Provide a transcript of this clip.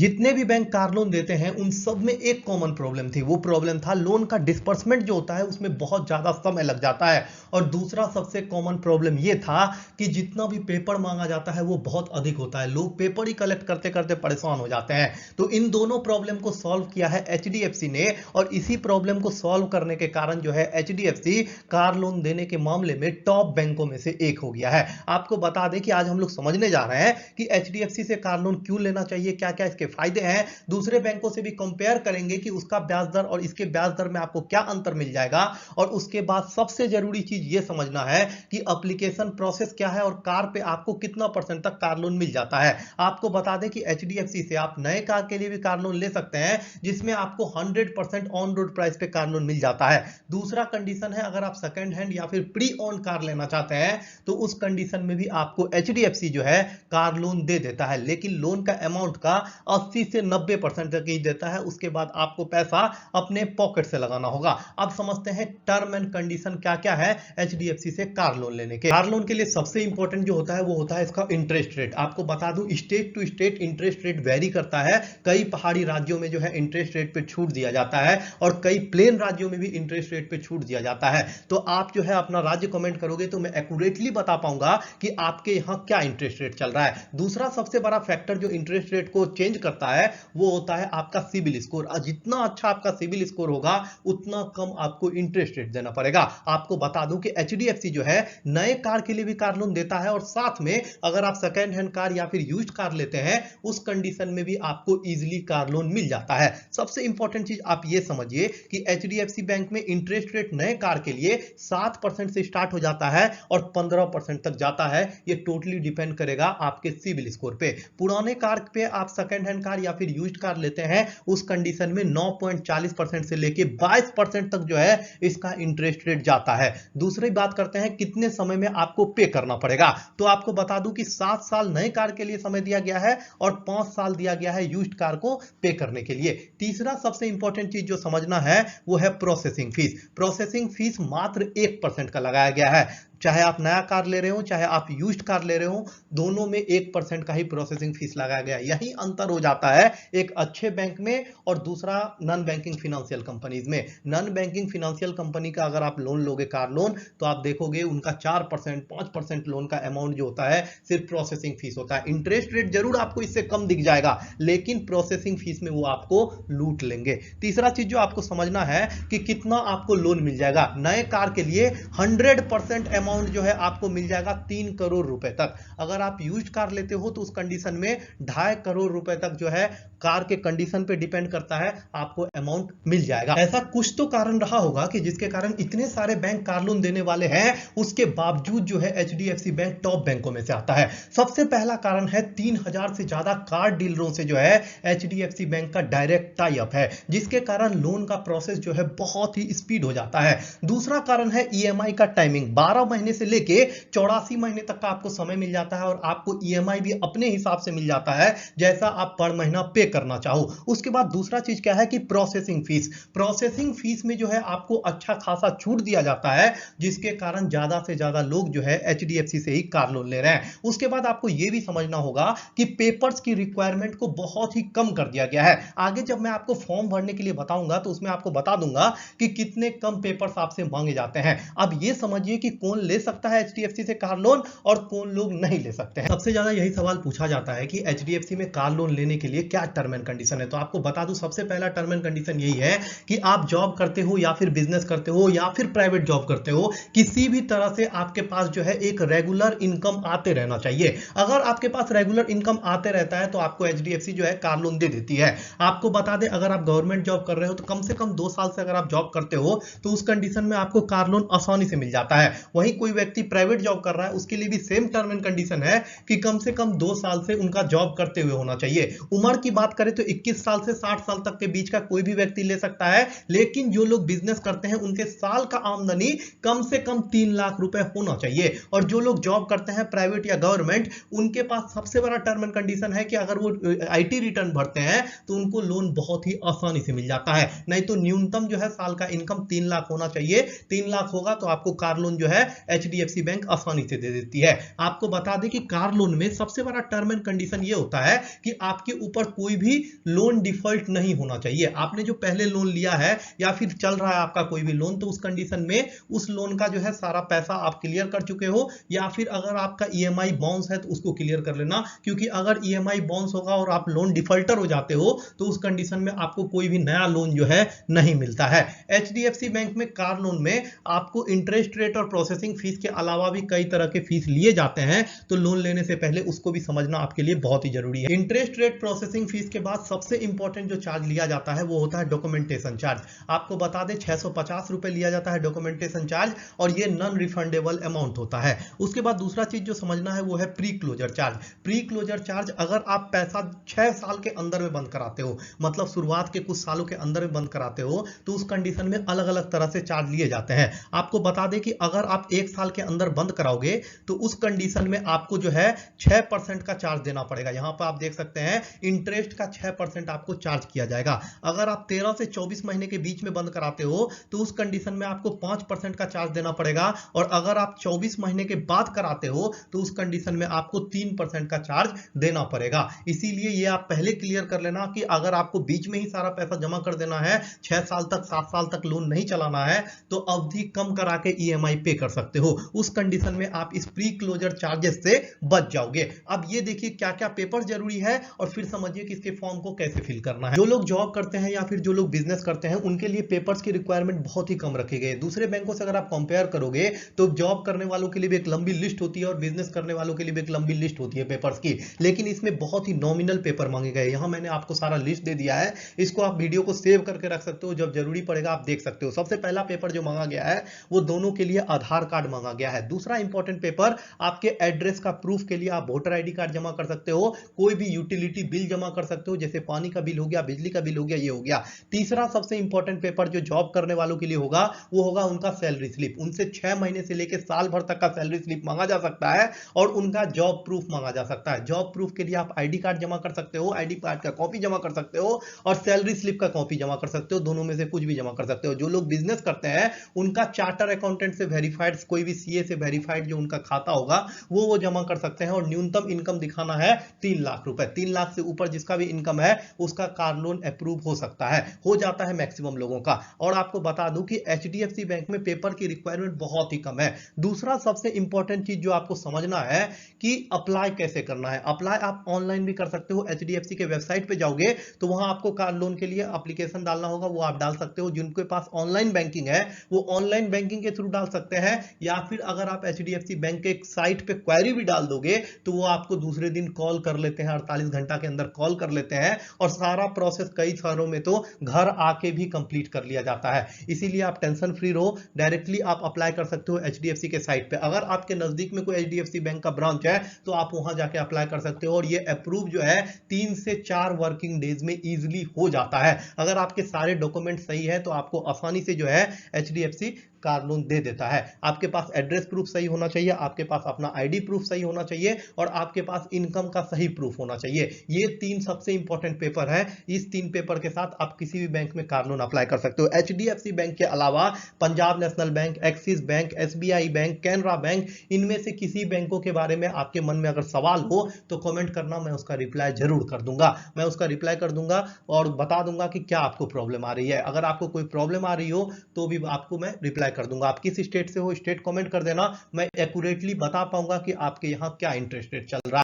जितने भी bank car loan देते हैं उन सब में एक कॉमन प्रॉब्लम थी। वो प्रॉब्लम था लोन का डिस्बर्समेंट जो होता है उसमें बहुत ज्यादा समय लग जाता है। और दूसरा सबसे कॉमन प्रॉब्लम ये था कि जितना भी पेपर मांगा जाता है वो बहुत अधिक होता है। लोग पेपर ही कलेक्ट करते करते परेशान हो जाते हैं। तो इन दोनों प्रॉब्लम को सॉल्व किया है एचडीएफसी ने, और इसी प्रॉब्लम को सॉल्व करने के कारण जो है एचडीएफसी कार लोन देने के मामले में टॉप बैंकों में से एक हो गया है। आपको बता दें कि आज हम लोग समझने जा रहे हैं कि एचडीएफसी से कार लोन क्यों लेना चाहिए, क्या क्या इसके फायदे हैं, दूसरे बैंकों से भी कंपेयर करेंगे कि उसका ब्याज दर और इसके ब्याज दर में आपको क्या अंतर मिल जाएगा। और उसके बाद सबसे जरूरी चीज यह समझना है कि एप्लीकेशन प्रोसेस क्या है और कार पे आपको कितना परसेंट तक कार लोन मिल जाता है। आपको बता दें कि एचडीएफसी से आप नए कार के लिए भी कार लोन ले सकते हैं जिसमें आपको 100% ऑन रोड प्राइस पे कार लोन मिल जाता है। दूसरा कंडीशन है अगर आप सेकंड हैंड या फिर प्री ओन कार लेना चाहते हैं तो उस कंडीशन में भी आपको एचडीएफसी जो है कार लोन दे देता है, लेकिन लोन का अमाउंट का 80 से 90% तक ही देता है। उसके बाद आपको पैसा अपने पॉकेट से लगाना होगा। अब समझते हैं टर्म एंड कंडीशन क्या क्या है एचडीएफसी से कार लोन लेने के। कार लोन के लिए सबसे इंपॉर्टेंट जो होता है वो होता है इसका इंटरेस्ट रेट। आपको बता दूं state to state interest rate vary करता है। कई पहाड़ी राज्यों में जो है इंटरेस्ट रेट पे छूट दिया जाता है और कई प्लेन राज्यों में भी इंटरेस्ट रेट पे छूट दिया जाता है। तो आप जो है अपना राज्य कमेंट करोगे तो मैं एक्यूरेटली बता पाऊंगा कि आपके यहां क्या इंटरेस्ट रेट चल रहा है। दूसरा सबसे बड़ा फैक्टर जो इंटरेस्ट रेट को चेंज करता है वो होता है आपका सिविल स्कोर। जितना अच्छा आपका सिविल स्कोर होगा उतना कम आपको इंटरेस्ट रेट देना पड़ेगा। आपको बता दूं कि एचडीएफसी जो है नए कार के लिए भी कार लोन देता है और साथ में अगर आप सेकेंड हैंड कार या फिर यूज्ड कार लेते हैं उस कंडीशन में भी आपको इजीली कार लोन मिल जाता है। सबसे इंपॉर्टेंट चीज आप ये समझिए कि एचडीएफसी बैंक में इंटरेस्ट रेट नए कार के लिए 7% से स्टार्ट हो जाता है और 15% तक जाता है। ये टोटली डिपेंड करेगा आपके सिविल स्कोर पे। पुराने कार पे आप सेकंड हैंड कार या फिर यूज्ड कार लेते हैं उस कंडीशन में 9.40% से लेके 22% तक जो है इसका इंटरेस्ट रेट जाता है। दूसरी बात करते हैं कितने समय में आपको पे करना पड़ेगा। तो आपको बता दूं कि 7 साल नए कार के लिए समय दिया गया है और 5 साल दिया गया है यूज्ड कार को पे करने के लिए। तीसरा सबसे इंपॉर्टेंट चीज जो समझना है वो है प्रोसेसिंग फीस। प्रोसेसिंग फीस मात्र 1% का लगाया गया है। चाहे आप नया कार ले रहे हो चाहे आप यूज्ड कार ले रहे हो, दोनों में 1% का ही प्रोसेसिंग फीस लगाया गया। यही अंतर हो जाता है एक अच्छे बैंक में और दूसरा नॉन बैंकिंग फाइनेंशियल कंपनीज में। नॉन बैंकिंग फाइनेंशियल कंपनी का अगर आप लोन लोगे कार लोन तो आप देखोगे उनका 4% 5% लोन का अमाउंट जो होता है सिर्फ प्रोसेसिंग फीस होता है। इंटरेस्ट रेट जरूर आपको इससे कम दिख जाएगा लेकिन प्रोसेसिंग फीस में वो आपको लूट लेंगे। तीसरा चीज जो आपको समझना है कि कितना आपको लोन मिल जाएगा। नए कार के लिए 100% अमाउंट जो है आपको मिल जाएगा 3 करोड़ रुपए तक। अगर आप यूज्ड कार लेते हो तो उस कंडीशन में 2.5 करोड़ रुपए तक जो है कार के कंडीशन पे डिपेंड करता है आपको अमाउंट मिल जाएगा। ऐसा कुछ तो कारण रहा होगा कि जिसके कारण इतने सारे बैंक कार लोन देने वाले हैं, उसके बावजूद जो है एचडीएफसी बैंक टॉप बैंकों में से आता है। सबसे पहला कारण है 3000 से ज्यादा कार डीलरों से जो है एचडीएफसी बैंक का डायरेक्ट टाई अप है, जिसके कारण लोन का प्रोसेस जो है बहुत ही स्पीड हो जाता है। दूसरा कारण है ईएमआई का टाइमिंग। 12 महीने से लेके 84 महीने तक का आपको समय मिल जाता है और आपको ईएमआई भी अपने हिसाब से मिल जाता है जैसा आप पर महीना पे करना चाहो। उसके बाद दूसरा चीज क्या है कि प्रोसेसिंग फीस। प्रोसेसिंग फीस में जो है आपको अच्छा खासा छूट दिया जाता है, जिसके कारण ज्यादा से ज्यादा लोग जो है एचडीएफसी से ही कार लोन ले रहे हैं। उसके बाद आपको यह भी समझना होगा कि पेपर्स की रिक्वायरमेंट को बहुत ही कम कर दिया गया है। आगे जब मैं आपको फॉर्म भरने के लिए बताऊंगा तो उसमें आपको बता दूंगा कि कितने कम पेपर्स आपसे मांगे जाते हैं। अब यह समझिए कि कौन ले सकता है एचडीएफसी से कार लोन और कौन लोग नहीं ले सकते हैं। सबसे ज्यादा यही सवाल पूछा जाता है कि एचडीएफसी में कार लोन लेने के लिए क्या टर्म एंड कंडीशन है। तो आपको बता दूं सबसे पहला टर्म एंड कंडीशन यही है कि आप जॉब करते हो या फिर बिजनेस करते हो या फिर प्राइवेट जॉब करते हो, किसी भी तरह से आपके पास जो है एक रेगुलर इनकम आते रहना चाहिए। अगर आपके पास रेगुलर इनकम आते रहता है तो आपको एचडीएफसी जो है कार लोन दे देती है। आपको बता दें अगर आप गवर्नमेंट जॉब कर रहे हो तो कम से कम 2 साल से अगर आप जॉब करते हो तो उस कंडीशन में आपको कार लोन आसानी से मिल जाता है। वहीं कोई व्यक्ति प्राइवेट जॉब कर रहा है उसके लिए भी सेम टर्म एंड कंडीशन है कि कम से कम 2 साल से उनका जॉब करते हुए होना चाहिए। उम्र की बात करें तो 21 साल से 60 साल तक के बीच का कोई भी व्यक्ति ले सकता है, लेकिन जो लोग बिजनेस करते हैं उनके साल का आमदनी कम से कम 3 लाख रुपए होना चाहिए। और जो लोग जॉब करते हैं प्राइवेट या गवर्नमेंट, उनके पास सबसे बड़ा टर्म एंड कंडीशन है कि अगर वो आईटी रिटर्न भरते हैं तो उनको लोन बहुत ही आसानी से मिल जाता है। नहीं तो न्यूनतम जो है साल का इनकम 3 लाख होना चाहिए। 3 लाख होगा तो आपको कार लोन जो है HDFC बैंक आसानी से दे देती है। आपको बता दें कि कार लोन में सबसे बड़ा टर्म एंड कंडीशन ये होता है कि आपके ऊपर कोई भी लोन डिफॉल्ट नहीं होना चाहिए। आपने जो पहले लोन लिया है या फिर चल रहा है आपका कोई भी लोन, तो उस कंडीशन में उस लोन का जो है सारा पैसा आप क्लियर कर चुके हो, या फिर अगर आपका EMI बाउंस है तो उसको क्लियर कर लेना, क्योंकि अगर EMI बाउंस होगा और आप लोन डिफॉल्टर हो जाते हो तो उस कंडीशन में आपको कोई भी नया लोन जो है नहीं मिलता है। HDFC बैंक में कार लोन में आपको इंटरेस्ट रेट और प्रोसेसिंग फीस के अलावा भी कई तरह के फीस लिए जाते हैं, तो लोन लेने से पहले उसको भी समझना आपके लिए बहुत ही जरूरी है। इंटरेस्ट रेट प्रोसेसिंग फीस के बाद सबसे इंपॉर्टेंट जो चार्ज लिया जाता है वो होता है डॉक्यूमेंटेशन चार्ज। आपको बता दें 650 रुपए लिया जाता है डॉक्यूमेंटेशन चार्ज, और ये नॉन रिफंडेबल अमाउंट होता है। उसके बाद दूसरा चीज जो समझना है वो है pre closure charge. Pre closure charge अगर आप पैसा 6 साल के अंदर में बंद कराते हो, मतलब शुरुआत के कुछ सालों के अंदर में बंद कराते हो, तो उस कंडीशन में अलग अलग तरह से चार्ज लिए जाते हैं। आपको बता दें कि अगर आप 1 साल के अंदर बंद कराओगे तो उस कंडीशन में आपको जो है 6% का चार्ज देना पड़ेगा। यहां पर आप देख सकते हैं इंटरेस्ट का 6% आपको चार्ज किया जाएगा। अगर आप 13 से 24 महीने के बीच में बंद कराते हो तो उस कंडीशन में आपको 5% का चार्ज देना पड़ेगा, और अगर आप 24 महीने के बाद कराते हो तो उस कंडीशन में आपको 3% का चार्ज देना पड़ेगा। इसीलिए ये आप पहले क्लियर कर लेना कि अगर आपको बीच में ही सारा पैसा जमा कर देना है, 6 साल तक 7 साल तक लोन नहीं चलाना है, तो अवधि कम करा के EMI पे कर सकते हो। उस कंडीशन में आप इस प्री क्लोजर चार्जेस से बच जाओगे। अब ये देखिए क्या क्या पेपर जरूरी है और फिर समझिए कि इसके फॉर्म को कैसे फिल करना है। जो लोग जॉब करते हैं या फिर जो लोग बिजनेस करते हैं उनके लिए पेपर्स की रिक्वायरमेंट बहुत ही कम रखे गए। दूसरे बैंकों से अगर आप कंपेयर करोगे तो जॉब करने वालों के लिए भी एक लंबी लिस्ट होती है और बिजनेस करने वालों के लिए भी एक लंबी लिस्ट होती है पेपर्स की, लेकिन इसमें बहुत ही नॉमिनल पेपर मांगे गए। यहां मैंने आपको सारा लिस्ट दे दिया है, इसको आप वीडियो को सेव करके रख सकते हो, जब जरूरी पड़ेगा आप देख सकते हो। सबसे पहला पेपर जो मांगा गया है वो दोनों के लिए आधार कार्ड मांगा गया है। दूसरा इंपॉर्टेंट पेपर आपके एड्रेस का प्रूफ के लिए आप वोटर ID कार्ड जमा कर सकते हो, कोई भी यूटिलिटी बिल जमा कर सकते हो, जैसे पानी का बिल हो गया, बिजली का बिल हो गया, ये हो गया। तीसरा सबसे इंपॉर्टेंट पेपर जो जॉब करने वालों के लिए होगा वो होगा उनका सैलरी स्लिप। उनसे 6 महीने से लेकर साल भर तक का सैलरी स्लिप मांगा जा सकता है और उनका जॉब प्रूफ मांगा जा सकता है। जॉब प्रूफ के लिए आप ID कार्ड जमा कर सकते हो, ID कार्ड का कॉपी जमा कर सकते हो और सैलरी स्लिप का कॉपी जमा कर सकते हो, दोनों में से कुछ भी जमा कर सकते हो। जो लोग बिजनेस करते हैं उनका चार्टर अकाउंटेंट से वेरीफाइड, कोई भी CA से वेरीफाइड जो उनका खाता होगा वो जमा कर सकते हैं, और न्यूनतम इनकम दिखाना है 3 लाख रुपए। 3 लाख से ऊपर जिसका भी इनकम है उसका कार लोन अप्रूव हो सकता है, हो जाता है मैक्सिमम लोगों का। और आपको बता दूं कि HDFC बैंक में पेपर की रिक्वायरमेंट बहुत ही कम है। दूसरा सबसे इंपॉर्टेंट चीज जो आपको समझना है कि अप्लाई कैसे करना है। अप्लाई आप ऑनलाइन भी कर सकते हो। HDFC के वेबसाइट पे जाओगे तो वहां आपको कार लोन के लिए एप्लीकेशन डालना होगा, वो आप डाल सकते हो। जिनके पास ऑनलाइन बैंकिंग है वो ऑनलाइन बैंकिंग के थ्रू डाल सकते हैं, या फिर अगर आप HDFC बैंक के साइट पे क्वेरी भी डाल दोगे तो वो आपको दूसरे दिन कॉल कर लेते हैं, 48 घंटा के अंदर कॉल कर लेते हैं, और सारा प्रोसेस कई शहरों में तो घर आके भी कंप्लीट कर लिया जाता है। इसीलिए आप टेंशन फ्री रहो, डायरेक्टली आप अप्लाई कर सकते हो HDFC के साइट पे। अगर आपके नजदीक में कोई HDFC बैंक का ब्रांच है तो आप वहां जाके अप्लाई कर सकते हो, और ये अप्रूव जो है 3 से 4 वर्किंग डेज में इजीली हो जाता है। अगर आपके सारे डॉक्यूमेंट सही है तो आपको आसानी से जो है HDFC कार लोन दे देता है। आपके पास एड्रेस प्रूफ सही होना चाहिए, आपके पास अपना ID प्रूफ सही होना चाहिए, और आपके पास इनकम का सही प्रूफ होना चाहिए। ये 3 सबसे इंपॉर्टेंट पेपर है। इस 3 पेपर के साथ आप किसी भी बैंक में कार लोन अप्लाई कर सकते हो। HDFC बैंक के अलावा Punjab national bank, axis bank, SBI bank, Canara bank, इनमें से किसी बैंकों के बारे में आपके मन में अगर सवाल हो तो कमेंट करना, मैं उसका रिप्लाई जरूर कर दूंगा। मैं उसका रिप्लाई कर दूंगा और बता दूंगा कि क्या आपको प्रॉब्लम आ रही है। अगर आपको कोई प्रॉब्लम आ रही हो तो भी आपको मैं रिप्लाई कर दूंगा। आप किस स्टेट से हो, स्टेट कमेंट कर देना, मैं एक्यूरेटली बता पाऊंगा कि आपके यहाँ क्या इंटरेस्ट रेट चल रहा है।